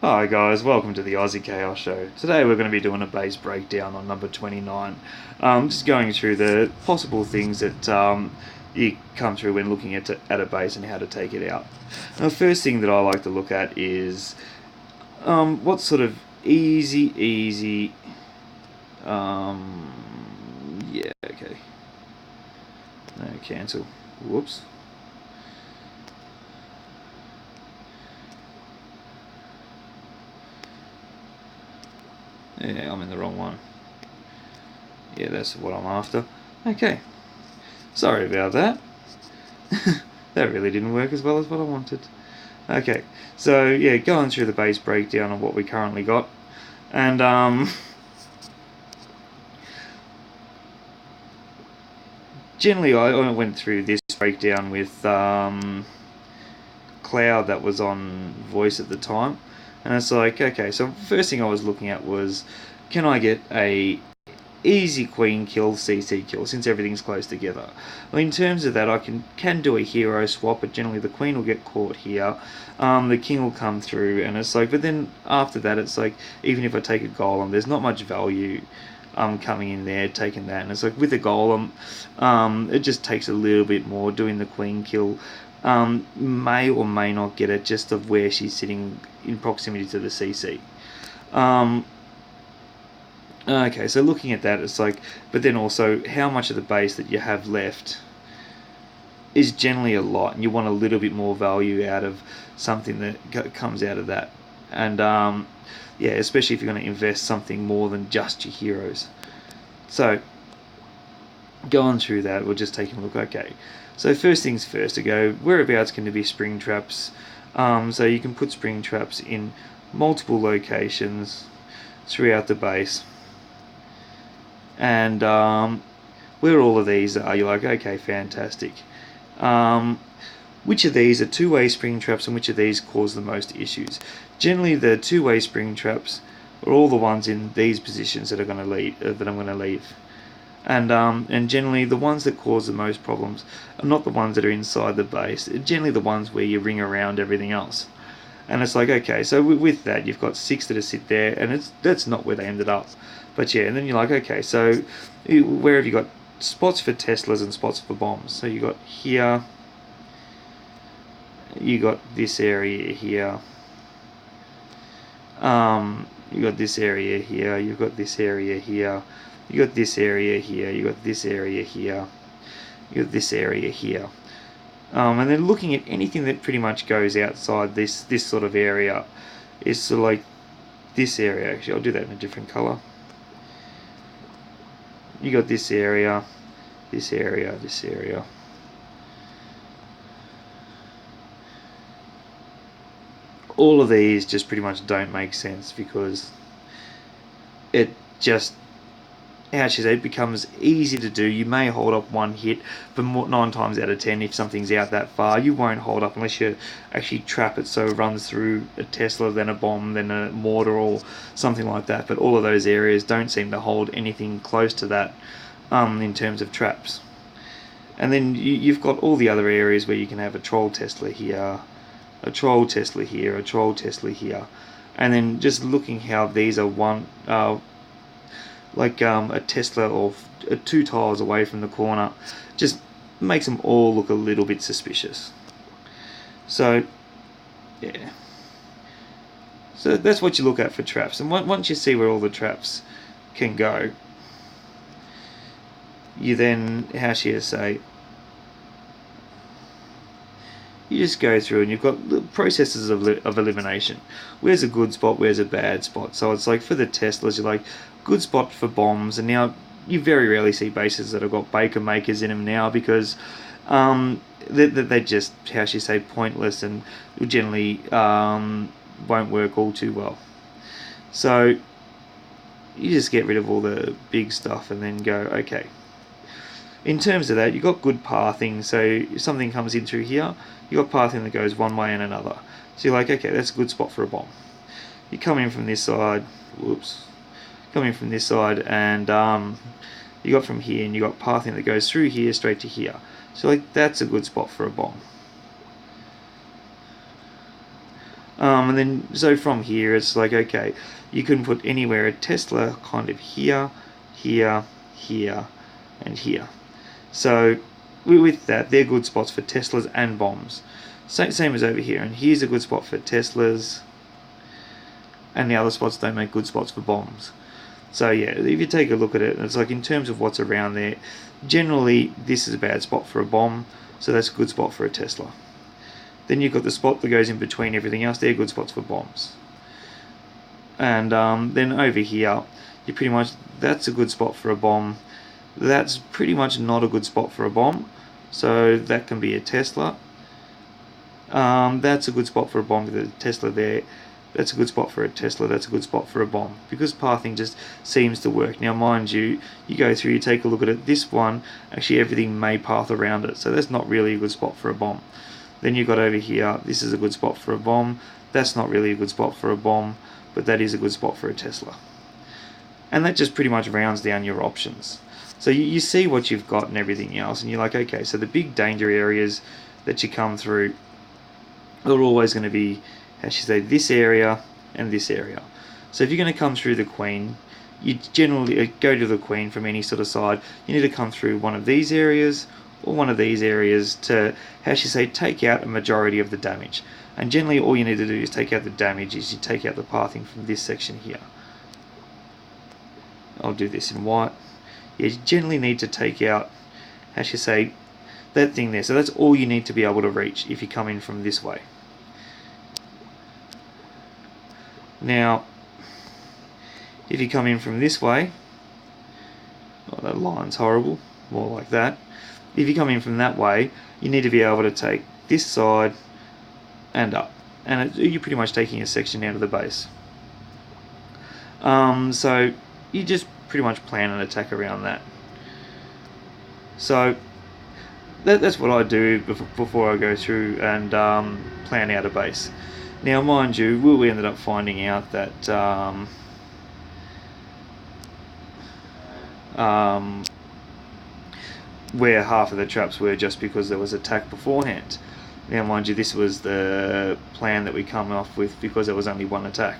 Hi guys, welcome to the Aussie Chaos Show. Today we're going to be doing a base breakdown on number 29. Just going through the possible things that you come through when looking at a base and how to take it out. Now, the first thing that I like to look at is what sort of easy. Yeah, okay. No, cancel. Whoops. Yeah, I'm in the wrong one. Yeah, that's what I'm after. Okay. Sorry about that. That really didn't work as well as what I wanted. Okay, so yeah, going through the base breakdown of what we currently got, and generally I went through this breakdown with Cloud that was on voice at the time, and it's like, okay, so first thing I was looking at was, can I get a easy queen kill, CC kill, since everything's close together. Well, in terms of that, I can do a hero swap, but generally the queen will get caught here. The king will come through, and it's like, but then after that, it's like, even if I take a golem, there's not much value coming in there, taking that. And it's like, with a golem, it just takes a little bit more. Doing the queen kill may or may not get it, just of where she's sitting in proximity to the CC. Okay, so looking at that, it's like, but then also how much of the base that you have left is generally a lot, and you want a little bit more value out of something that comes out of that. And yeah, especially if you're going to invest something more than just your heroes. So going through that, we're just taking a look. Okay, so first things first, to go, whereabouts can there be spring traps? So you can put spring traps in multiple locations throughout the base. And where all of these are, you're like, okay, fantastic. Which of these are two-way spring traps, and which of these cause the most issues? Generally, the two-way spring traps are all the ones in these positions that are going to leave, that I'm going to leave. And generally, the ones that cause the most problems are not the ones that are inside the base. They're generally the ones where you ring around everything else. And it's like, okay, so with that, you've got 6 that are sit there, and that's not where they ended up. But yeah, and then you're like, okay, so where have you got spots for Teslas and spots for bombs? So you got here, you got this area here, you got this area here, you've got this area here, you got this area here, you got this area here, you got this area here. And then looking at anything that pretty much goes outside this sort of area is sort of like this area. Actually, I'll do that in a different color. You got this area, this area, this area. All of these just pretty much don't make sense, because it just, how should I say, it becomes easy to do. You may hold up one hit, but 9 times out of 10, if something's out that far, you won't hold up unless you actually trap it so it runs through a Tesla, then a bomb, then a mortar, or something like that. But all of those areas don't seem to hold anything close to that in terms of traps. And then you've got all the other areas where you can have a troll Tesla here, a troll Tesla here, a troll Tesla here. And then just looking how these are like a Tesla or 2 tiles away from the corner, just makes them all look a little bit suspicious. So yeah, so that's what you look at for traps. And once you see where all the traps can go, you then, how should I say, you just go through and you've got the processes of elimination. Where's a good spot, where's a bad spot? So it's like, for the Teslas, you're like, good spot for bombs. And now you very rarely see bases that have got Baker makers in them now, because they're just, how should you say, pointless, and generally won't work all too well. So you just get rid of all the big stuff and then go, okay. In terms of that, you've got good pathing. So if something comes in through here, you've got pathing that goes one way and another. So you're like, okay, that's a good spot for a bomb. You come in from this side, whoops, come in from this side, and you got from here, and you got pathing that goes through here straight to here. So like, that's a good spot for a bomb. And then, so from here, it's like, okay, you can put anywhere a Tesla kind of here, here, here, and here. So with that, they're good spots for Teslas and bombs. Same as over here, and here's a good spot for Teslas, and the other spots don't make good spots for bombs. So yeah, if you take a look at it, it's like in terms of what's around there, generally this is a bad spot for a bomb, so that's a good spot for a Tesla. Then you've got the spot that goes in between everything else, they're good spots for bombs. And then over here, you pretty much, that's a good spot for a bomb. That's pretty much not a good spot for a bomb, so that can be a Tesla. That's a good spot for a bomb with a Tesla there. That's a good spot for a Tesla, that's a good spot for a bomb, because pathing just seems to work. Now mind you, you go through, you take a look at it, this one, actually everything may path around it, so that's not really a good spot for a bomb. Then you've got over here, this is a good spot for a bomb, that's not really a good spot for a bomb, but that is a good spot for a Tesla. And that just pretty much rounds down your options. So you see what you've got and everything else, and you're like, okay, so the big danger areas that you come through are always going to be, how should I say, this area and this area. So if you're going to come through the Queen, you generally go to the Queen from any sort of side, you need to come through one of these areas or one of these areas to, how should I say, take out a majority of the damage. And generally all you need to do is take out the damage, is you take out the pathing from this section here. I'll do this in white. You generally need to take out, how should I say, that thing there. So that's all you need to be able to reach if you come in from this way. Now, if you come in from this way, oh, that line's horrible, more like that. If you come in from that way, you need to be able to take this side and up, and you're pretty much taking a section out of the base. So you just pretty much plan an attack around that. So that's what I do before I go through and plan out a base. Now mind you, we ended up finding out that where half of the traps were just because there was attack beforehand. Now mind you, this was the plan that we come off with because there was only one attack.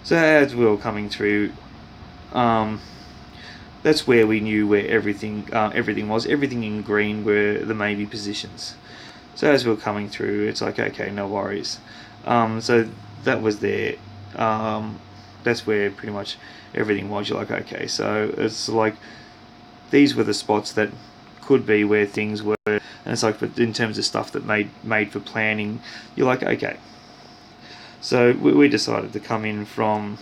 So as we were coming through, that's where we knew where everything was. Everything in green were the maybe positions. So as we were coming through, it's like, okay, no worries. So that was there. That's where pretty much everything was. You're like, okay, so it's like these were the spots that could be where things were, and it's like, but in terms of stuff that made for planning, you're like, okay. So we decided to come in from,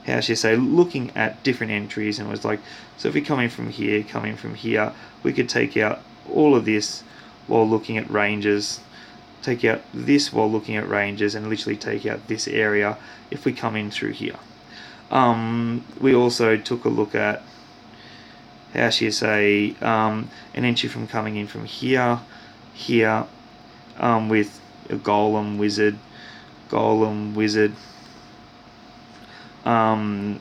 how should I say, looking at different entries, and it was like, so if we come in from here, we could take out all of this while looking at ranges, take out this while looking at ranges, and literally take out this area if we come in through here. We also took a look at, how should you say, an entry from coming in from here, with a golem wizard,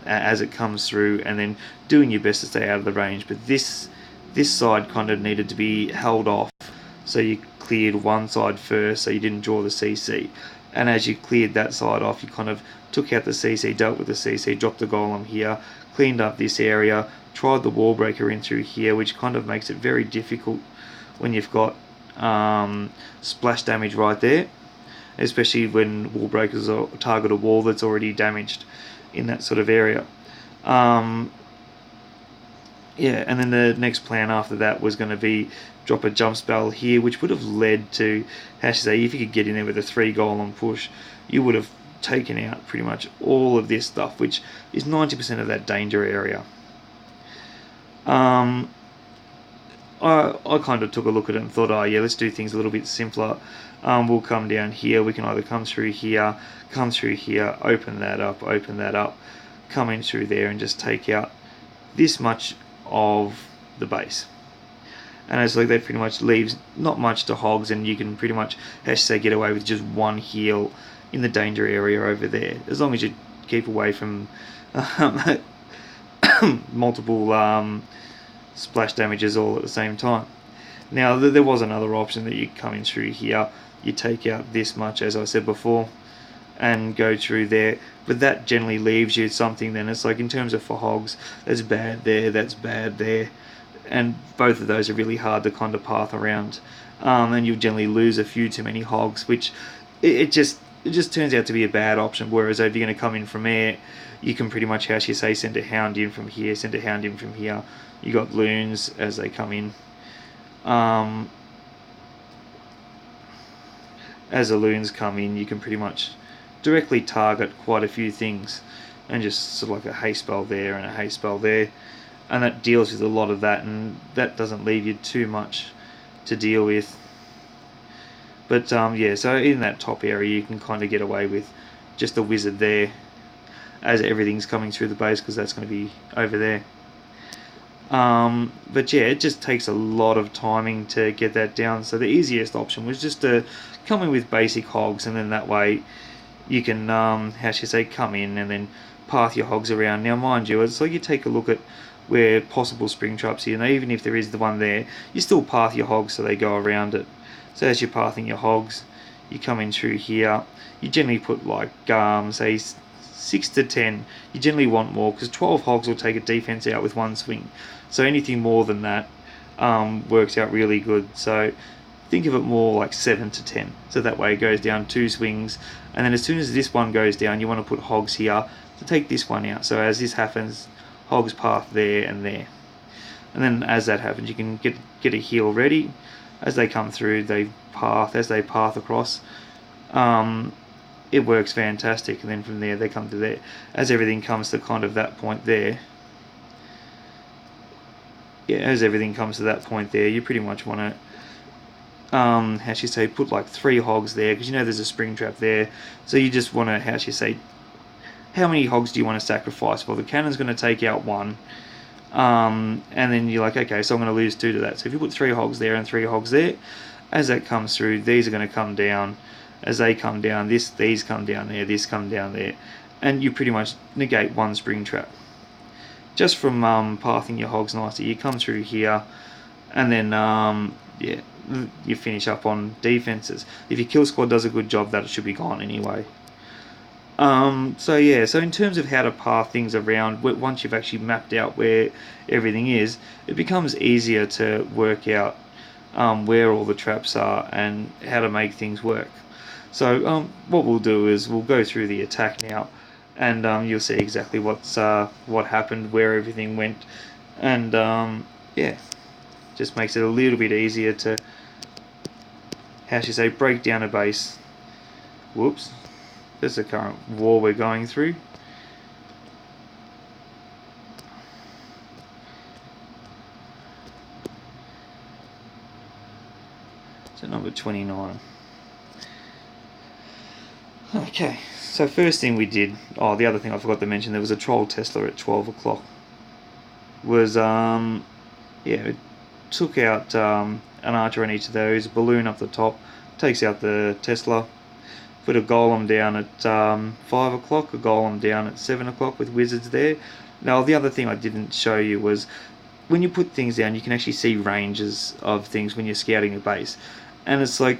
as it comes through, and then doing your best to stay out of the range. But this side kind of needed to be held off, so you cleared one side first so you didn't draw the CC, and as you cleared that side off, you kind of took out the CC, dealt with the CC, dropped the golem here, cleaned up this area, tried the wall breaker in through here, which kind of makes it very difficult when you've got splash damage right there, especially when wall breakers target a wall that's already damaged in that sort of area. Yeah, and then the next plan after that was going to be drop a jump spell here, which would have led to, how should I say, if you could get in there with a 3 golem push, you would have taken out pretty much all of this stuff, which is 90% of that danger area. I kind of took a look at it and thought, oh yeah, let's do things a little bit simpler. We'll come down here, we can either come through here, open that up, come in through there and just take out this much of the base. And it's like that pretty much leaves not much to hogs, and you can pretty much, how should I say, get away with just one heal in the danger area over there, as long as you keep away from multiple splash damages all at the same time. Now there was another option that you come in through here, you take out this much, as I said before, and go through there. But that generally leaves you something. Then it's like, in terms of for hogs, that's bad there, that's bad there, and both of those are really hard to kind of path around. And you'll generally lose a few too many hogs, which it just turns out to be a bad option. Whereas if you're going to come in from air, you can pretty much, how you say, send a hound in from here, send a hound in from here. You got loons as they come in. As the loons come in, you can pretty much directly target quite a few things, and just sort of like a hay spell there and a hay spell there, and that deals with a lot of that, and that doesn't leave you too much to deal with. But yeah, so in that top area you can kind of get away with just the wizard there as everything's coming through the base, because that's going to be over there. But yeah, it just takes a lot of timing to get that down. So the easiest option was just to come in with basic hogs, and then that way you can, how should you say, come in and then path your hogs around. Now mind you, it's like you take a look at where possible spring traps here. Now even if there is the one there, you still path your hogs so they go around it. So as you're pathing your hogs, you come in through here. You generally put like, say 6 to 10. You generally want more, because 12 hogs will take a defense out with one swing. So anything more than that works out really good. So think of it more like 7 to 10. So that way it goes down 2 swings, and then as soon as this one goes down, you want to put hogs here to take this one out. So as this happens, hogs path there and there. And then as that happens, you can get a heel ready. As they come through, they path. As they path across, it works fantastic. And then from there, they come to there. As everything comes to kind of that point there, yeah, as everything comes to that point there, you pretty much want to, how should you say, put like 3 hogs there, because you know there's a spring trap there. So you just want to, how should you say, how many hogs do you want to sacrifice? Well, the cannon's going to take out 1. And then you're like, okay, so I'm going to lose 2 to that. So if you put 3 hogs there and 3 hogs there, as that comes through, these are going to come down. As they come down, these come down there, this come down there, and you pretty much negate 1 spring trap just from pathing your hogs nicely. You come through here, and then yeah, you finish up on defenses. If your kill squad does a good job, that should be gone anyway. So yeah, so in terms of how to path things around, once you've actually mapped out where everything is, it becomes easier to work out where all the traps are and how to make things work. So what we'll do is we'll go through the attack now, and you'll see exactly what happened, where everything went, and yeah, just makes it a little bit easier to, how should you say, break down a base. Whoops. That's the current war we're going through. So number 29. Okay, so first thing we did, oh, the other thing I forgot to mention, there was a Troll Tesla at 12 o'clock. Was, yeah, it took out an archer on each of those, a balloon up the top, takes out the Tesla. Put a golem down at 5 o'clock, a golem down at 7 o'clock with wizards there. Now the other thing I didn't show you was, when you put things down, you can actually see ranges of things when you're scouting a base. And it's like,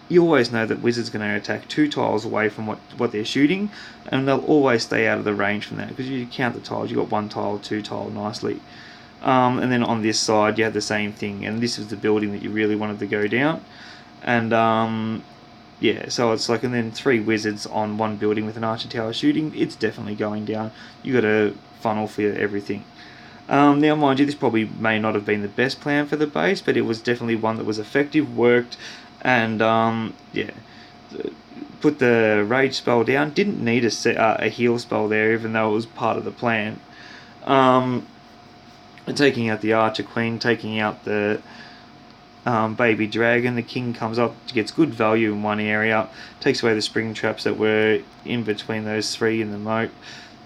you always know that wizards are going to attack 2 tiles away from what they're shooting, and they'll always stay out of the range from that, because you count the tiles, you've got 1 tile, 2 tile nicely. And then on this side you have the same thing, and this is the building that you really wanted to go down. And yeah, so it's like, and then 3 wizards on 1 building with an archer tower shooting, it's definitely going down. You got a funnel for everything. Now mind you, this probably may not have been the best plan for the base, but it was definitely one that was effective, worked, and yeah, put the rage spell down. Didn't need a heal spell there, even though it was part of the plan. Taking out the archer queen, taking out the baby dragon, the king comes up, gets good value in one area, takes away the spring traps that were in between those 3 in the moat.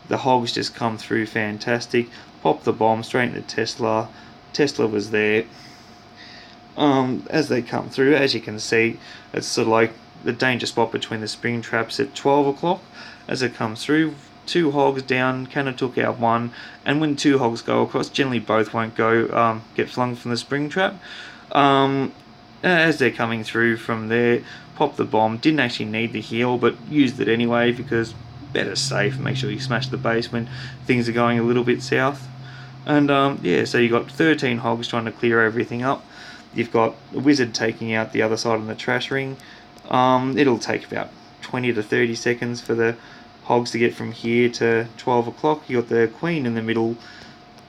The hogs just come through fantastic, pop the bomb straight in the Tesla. Tesla was there. As they come through, as you can see, it's sort of like the danger spot between the spring traps at 12 o'clock. As it comes through, 2 hogs down, kinda took out 1, and when 2 hogs go across, generally both won't go get flung from the spring trap. as they're coming through from there, pop the bomb. Didn't actually need the heal, but used it anyway because better safe. Make sure you smash the base when things are going a little bit south. And yeah, so you got 13 hogs trying to clear everything up. You've got a wizard taking out the other side on the trash ring. It'll take about 20 to 30 seconds for the hogs to get from here to 12 o'clock. You got the queen in the middle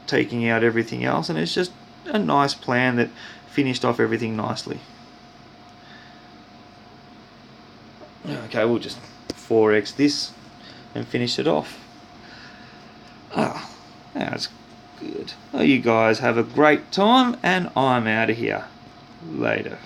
taking out everything else, and it's just a nice plan that finished off everything nicely. Okay, we'll just 4x this and finish it off. That's good. Well, you guys have a great time, and I'm out of here. Later.